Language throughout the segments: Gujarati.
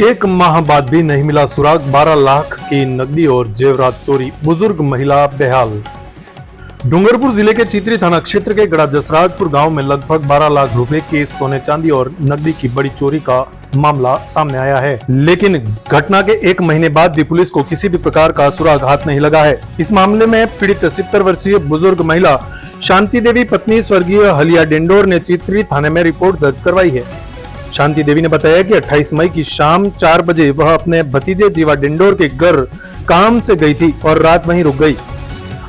एक माह बाद भी नहीं मिला सुराग, 12 लाख की नकदी और जेवरात चोरी, बुजुर्ग महिला बेहाल। डूंगरपुर जिले के चित्री थाना क्षेत्र के गड़ा जसराजपुर गांव में लगभग 12 लाख रुपए के सोने चांदी और नकदी की बड़ी चोरी का मामला सामने आया है, लेकिन घटना के एक महीने बाद भी पुलिस को किसी भी प्रकार का सुराग हाथ नहीं लगा है। इस मामले में पीड़ित 70 वर्षीय बुजुर्ग महिला शांति देवी पत्नी स्वर्गीय हलिया डेंडोर ने चित्री थाने में रिपोर्ट दर्ज करवाई है। शांति देवी ने बताया कि 28 मई की शाम 4 बजे वह अपने भतीजे जीवा डेंडोर के घर काम से गई थी और रात वहीं रुक गई।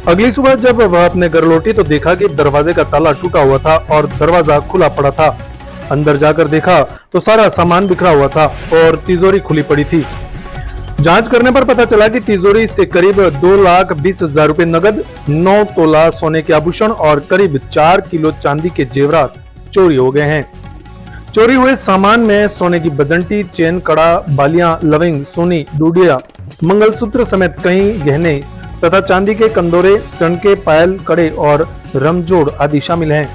अगली सुबह जब वह अपने घर लौटी तो देखा कि दरवाजे का ताला टूटा हुआ था और दरवाजा खुला पड़ा था। अंदर जाकर देखा तो सारा सामान बिखरा हुआ था और तिजोरी खुली पड़ी थी। जांच करने पर पता चला कि तिजोरी से करीब 2,20,000 रुपए नगद, 9 तोला सोने के आभूषण और करीब 4 किलो चांदी के जेवरात चोरी हो गए हैं। चोरी हुए सामान में सोने की बजंटी, चेन, कड़ा, बालियां, लविंग, सोनी, डूडिया, मंगलसूत्र समेत कई गहने तथा चांदी के कंदोरे, चणके, पायल, कड़े और रमजोड़ आदि शामिल हैं।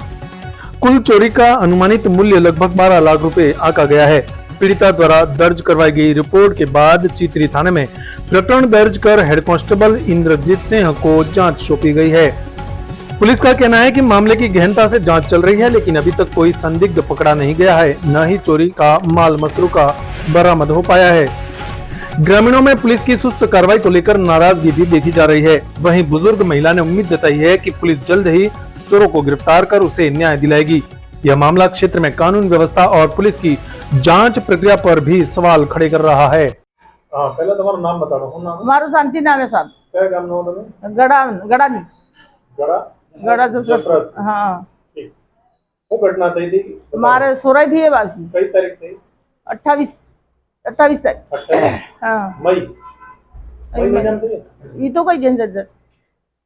कुल चोरी का अनुमानित मूल्य लगभग 12 लाख रुपए आंका गया है। पीड़िता द्वारा दर्ज करवाई गई रिपोर्ट के बाद चित्री थाने में प्रकरण दर्ज कर हेड कांस्टेबल इंद्रजीत सिंह को जांच सौंपी गई है। पुलिस का कहना है कि मामले की गहनता से जांच चल रही है, लेकिन अभी तक कोई संदिग्ध पकड़ा नहीं गया है, न ही चोरी का माल मसरूका बरामद हो पाया है। ग्रामीणों में पुलिस की सुस्त कार्रवाई को लेकर नाराजगी भी देखी जा रही है। वहीं बुजुर्ग महिला ने उम्मीद जताई है कि पुलिस जल्द ही चोरों को गिरफ्तार कर उसे न्याय दिलाएगी। यह मामला क्षेत्र में कानून व्यवस्था और पुलिस की जांच प्रक्रिया पर भी सवाल खड़े कर रहा है। पहले तुम्हारा नाम बता दो। मारू शांति नाम है साहब। क्या काम नाम है तुम्हें? गड़ा जसराज। हाँ ठीक। वो घटना थी मारे सोराई थी ये बात कई तारीख थी? 28 तारीख। 28 हाँ मई में जानते हैं? ये तो कोई झंझट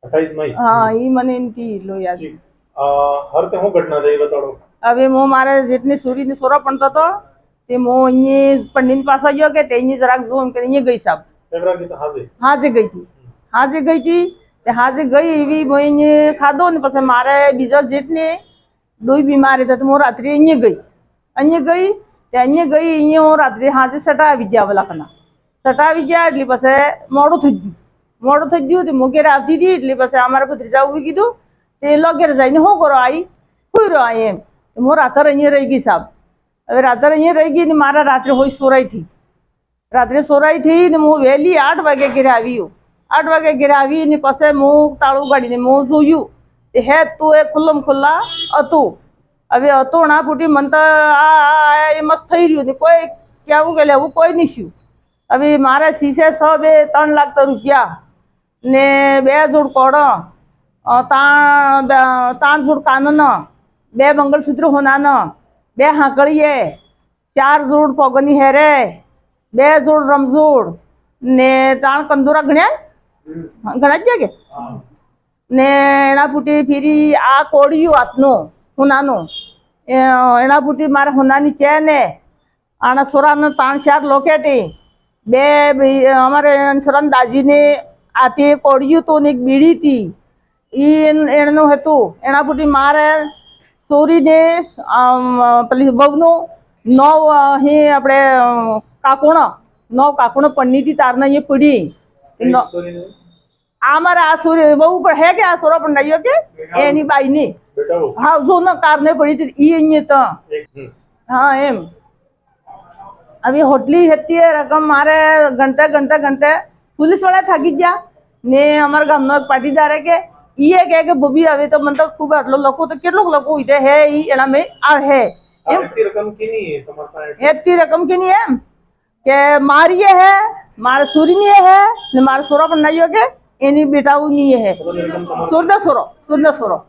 28 मई। हाँ ये मने इनकी लो याद। हर ते હું ઘટના થઈ બતાડો। હવે હું મારે જેટલી સુરી ની સોરા પડતો તો તે હું અહીં પંડિત પાસે ગયો કે તે અહીં જરાક જોમ કે અહીં ગઈ સાહેબ કેમેરા की तो હાજે ગઈ હતી તે હાજે ગઈ એવી હું અહીં ખાધો ને પછી મારે બીજા જેટને દોઈ બીમાર હતા તો હું રાત્રે અહીં ગઈ તે અહીં ગઈ અહીં હું રાત્રે હાજે સટા આવી ગયા વલાકના સટા આવી ગયા એટલે પછી મોડું થઈ ગયું તે હું ઘેર આવતી હતી એટલે પછી અમારા ભત્રીજા ઉભી કીધું તે લો ઘેર જઈને શું કરો આવી સુઈ રહ્યો આ એમ હું રાત્રે અહીંયા રહી ગઈ સાહેબ। હવે રાત્રે અહીંયા રહી ગઈ ને મારા રાત્રે હોય સોરાઈ થઈ ને હું વહેલી 8 વાગે ઘેરે આવી 8 વાગે ઘેરે આવી ને પછી હું તાળું ગાડીને હું જોયું તે હે તું એ ખુલ્લમ ખુલ્લા હતું। હવે હતું ના ફૂટી મને તો આ એમ જ થઈ રહ્યું ને કોઈ કહેવું કે લેવું કોઈ નહીં શું। હવે મારા શીશે 3 લાખ રૂપિયા ને 2 જોડ કોડો, 3 જોડ કાનનો, 2 મંગળસૂત્ર હોનાનો, 2 હાંકળીએ, 4 જોડ પગની હેરે, 2 જોડ રમજોડ ને 3 કંદોરા ગણ્યા જ કે ને એના ફૂટી ફીરી આ કોડિયું હાથનું હોનાનું એના ફૂટી મારે હોનાની ચેન આના સોરાનો 3-4 લોકેટી, 2 અમારે સોરાન દાજીને આથી કોડિયું તો ને એક બીડી હતી એનું હતું એના ફૂટી મારે સોરીને પેલી બહુનું 9 અહીં આપણે કાકુણો પન્નીથી તારને અહીંયા પડી અમારે આ સોરી બહુ પણ હે કે આ સોરા પણ નહીં કે એની બાઈની હા જો ને કારને પડી હતી એ અહીંયા તો હા એમ। હવે હોટલી હતી રકમ મારે ઘંटे पुलिस वाला थाकी गया ने अमर गामनो एक पाटीदार के ये कहे कि बबी હવે તો મને તો ખૂબ આટલો લોકો તો કેટલોક લોકો ઉઠે હે ઈ એના મે આ હે इतनी रकम की नहीं है तुम्हारे पास? इतनी रकम की नहीं है के मारिए है मारे सूरी नहीं है ने मारे सोरा पर नहीं हो के एनी बेटाऊ नहीं है सोरदा सोरो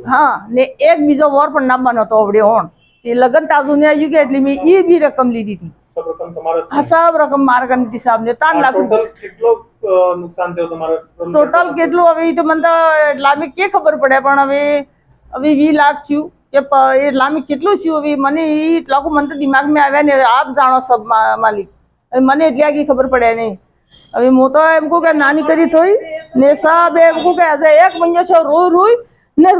हाँ ने एक बीजो वोर पर नाम बनो तो आवड़े होन ये लगन ताजू ने आयु के એટલે મે ઈ भी रकम ली थी। सब रकम तुम्हारे हाँ सब रकम मार करनी थी साहब ने 3 लाख टोटल कितलो नुकसान थयो तुम्हारे? टोटल કેટલું હવે ઈ તો મને તો લામે કે ખબર પડે પણ હવે 20 લાખ થયું કે એ લામે કેટલું થયું હવે મને ઈ એટલા મને તો દિમાગમાં આવ્યા ને આપ જાણો सब मालिक મને એટલે આખી ખબર પડે નહીં। હવે હું તો એમ કહું કે નાની કરી થોઈ ને સાહેબ એમ કહે છે એક મહિનો છે રોઈ ને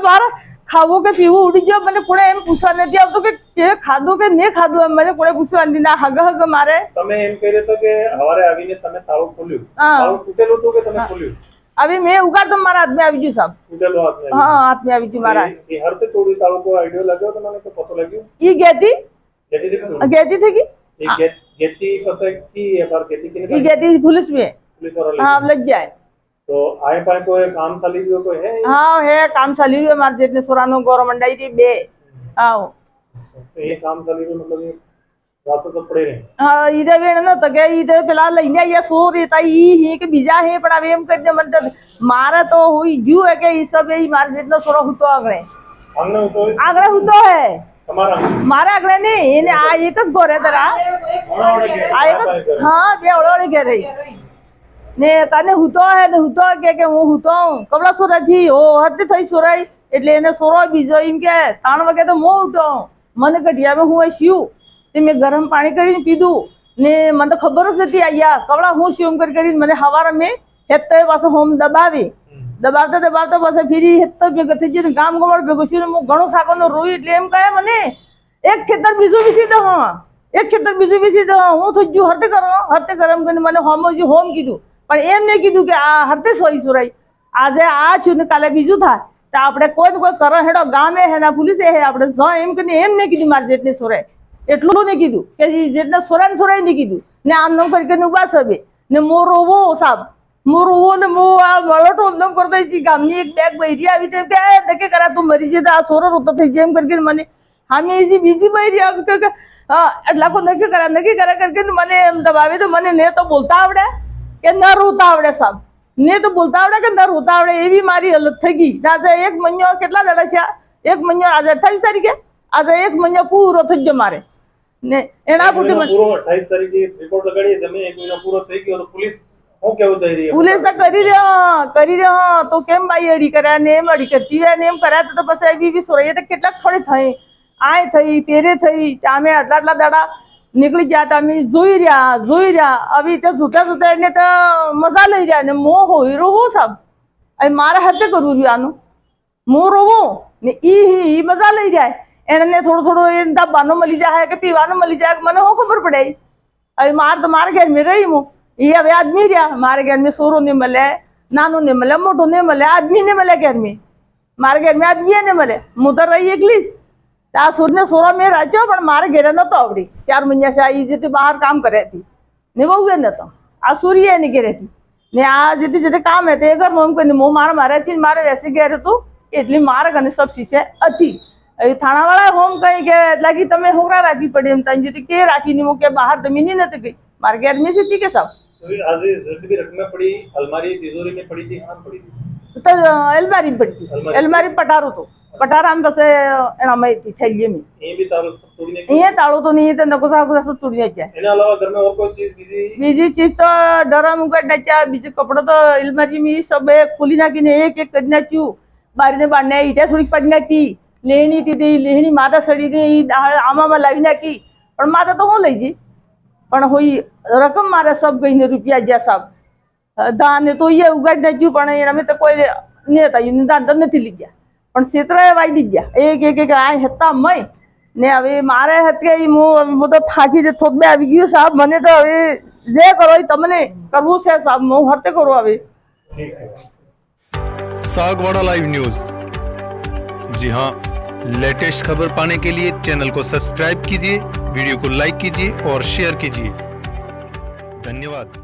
મારે ખાવું કે પીવું ઉડી ગયો મને કોણે એમ પૂછવા નથી આવતું કે તે ખાધું કે નહીં ખાધું એમ મને કોણે પૂછવા નથી ના હગ મારે તમે એમ કહી રહ્યા છો કે સવારે આવીને તમે તાળું ખોલ્યું, હા. તાળું તૂટેલું હતું કે તમે ખોલ્યું? હવે મેં ઉગાડતો મારા હાથમાં આવી ગયું સાહેબ તૂટેલું હાથમાં હા હાથમાં આવી ગયું મારા આવ્યું. એ હરતે તોડી તાળું કોઈ આઈડિયો લાગ્યો તમને કે પતો લાગ્યો? ઈ ગેતી જેથી તોડી. થઈ ગઈ એ જેથી પાસે કી એ બાર જેથી ઈ કે ગેતી पुलिस में पुलिस वाला हाँ अब लग जाए तो आए पाए कोई काम चाली गयो कोई है? हाँ है काम चाली हुई मारे जेठने सोरानो गौरव मंडाई थी बे आओ तो ये काम चाली गयो मतलब ये रास्ते सब पड़े रहे. हाँ इधर वेण न तो के इधर पेला लईने आया सो रेता ई ही के बीजा है पण अब एम करने मन तो मारे तो हुई जू है के ई सब ई मारे जेठनो सोरो हुतो आगळे हुतो है તમારા मारे आगळे नहीं एने आ एक ज घोर है तरा आ एक हाँ बे ओळे घे रही ने काने हुतो है ने हुतो के હું હુતો કબલા સોરાથી ઓ હતે થઈ સોરાઈ એટલે એને સોરો બીજો એમ કે 3 વાગે તો હું ઉઠો મને કઢિયામાં હું શિયું તે મેં ગરમ પાણી કરીને પીધું ને મને તો ખબર જ નથી આયા કબલા હું શિયું કરીને મને હવારે મેં હેતે પાછો હોમ દબાવતા પાછો ફીરી હેતે ભેગો થઈ ગયો ગામ ગમડ ભેગો છું હું ઘણો સાકોનો રોઈ એટલે એમ કહે મને એક ખેતર બીજું વિસી દો એક ખેતર બીજું વિસી દો હું થઈ ગયું હરતે ગરમ કરીને મને હોમ કીધું પણ એમ નહીં કીધું કે આ હરતે સોઈ સુરાઈ આજે આ છું ને કાલે બીજું થાય તો આપણે કોઈ કરો હેડો ગામે હે ના પોલીસે હે આપણે એમ કરીને એમ નહીં કીધું મારે જેટને સોરાય એટલું નહીં કીધું કે જેટને સોરાય નહીં કીધું ને આમ નમ કરીને ઉભા સબે ને મો રોવો સાહેબ મો રોવો ને મો આ મળોટો નમ કરતો હતી ગામની એક બેગ બૈરી આવી તેમ કે ધકે કરા તું મરી જતા આ સોરો રોતો થઈ જેમ કરીને મને હામે એજી બીજી બૈરી આવી કે એટલા કો નક્કી કરા કરીને મને એમ દબાવે તો મને ને તો બોલતા આવડે કે ન રોતા આવડે સાહેબ ને તો બોલતા આવડે કે ન રોતા આવડે એવી મારી હાલત થઈ ગઈ આજે એક મહિનો કેટલા દાડા છે એક મહિનો આજે 28 તારીખે આજે એક મહિનો પૂરો થઈ ગયો મારે ને એના પૂટી પૂરો 28 તારીખે રિપોર્ટ લગાડી તમે એક મહિનો પૂરો થઈ ગયો તો પોલીસ શું કેવું થઈ રહી છે? પોલીસ તો કરી રહ્યો તો કેમ બાઈ અડી કર્યા ને એમ અડી કરતી હોય ને એમ કર્યા તો પછી એવી સોરાઈ તો કેટલાક થોડી થઈ આય થઈ પેરે થઈ અમે આટલા દાડા નીકળી ગયા હતા અમે જોઈ રહ્યા હવે તે સુતા એને તો મજા લઈ રહ્યા ને મો હોય રોવો સાહેબ હવે મારે હાથે કરવું રહ્યું આનું મો રોવો ને ઈ મજા લઈ જાય એને થોડું એને દાબાનો મળી જાય કે પીવાનો મળી જાય મને શું ખબર પડે હવે મારા ઘર મેં રહી હું એ હવે આદમી રહ્યા મારે ઘર મેં સોરો ને મળે નાનો ને મળે મોટો ને મળે આદમી ને મળે ઘર મેં મારા ઘર મેં આદમી ને મળે હું તો રહી એકલી આ સૂરને સોરા મેં રાખ્યો પણ મારે ઘરે નતો આવડી 4 મહિના છે એ જેથી બહાર કામ કરે હતી ને બહુ એ નતો આ સૂર્ય એની ઘરે હતી ને આ જેથી કામ હે તે ઘર મમ કરીને હું મારાથી મારે વેસી ઘેર હતું એટલી મારે ઘરે સબ શીશે હતી એ થાણાવાળા હોમ કહી કે લાગી તમે હોકરા રાખવી પડે એમ તને જેથી કે રાખીને હું કે બહાર જમીની નથી ગઈ મારે ઘેર મેં હતી કે સાહેબ आज जितनी रकमें पड़ी अलमारी तिजोरी में पड़ी थी कहाँ पड़ी थी? તો અલમારી પડી અલમારી પટારો તો પટારામ પાસે એનામાં થેલીએ મેં ये भी तारों तोड़ने की અહીંયા તાળું તો નહીં તો નકોસા सब તોડી નાખ્યા इन्हें अलावा घर में और कोई चीज બીજી ચીજ તો ડરમ ઉગાડી નાખ્યા બીજું કપડો તો અલમારી સબ ખોલી નાખીને એક કરી નાખ્યું બારીને બારને ઈટા થોડીક પાડી નાખી લેણી દીધી લેણી માથા સડી આમાં લાવી નાખી પણ માથા તો હું લઈ જઈ પણ હોય રકમ મારે સબ ગઈને રૂપિયા જ્યાં સાહેબ ધાન તો એ ઉગાડી નાખ્યું પણ અમે તો કોઈ ને દાન તો નથી લઈ ગયા પણ ક્ષેત્રએ વાઈ ગયા એક આ હતા મય ને હવે મારે હતી હું તો થાકી દે થોડે આવી ગયું સાહેબ મને તો હવે જે કરો એ તમને કરવું છે સાહેબ હું હરતે કરું હવે सागवाड़ा लाइव न्यूज। जी हाँ, लेटेस्ट खबर पाने के लिए चैनल को सब्सक्राइब कीजिए, वीडियो को लाइक कीजिए और शेयर कीजिए। धन्यवाद।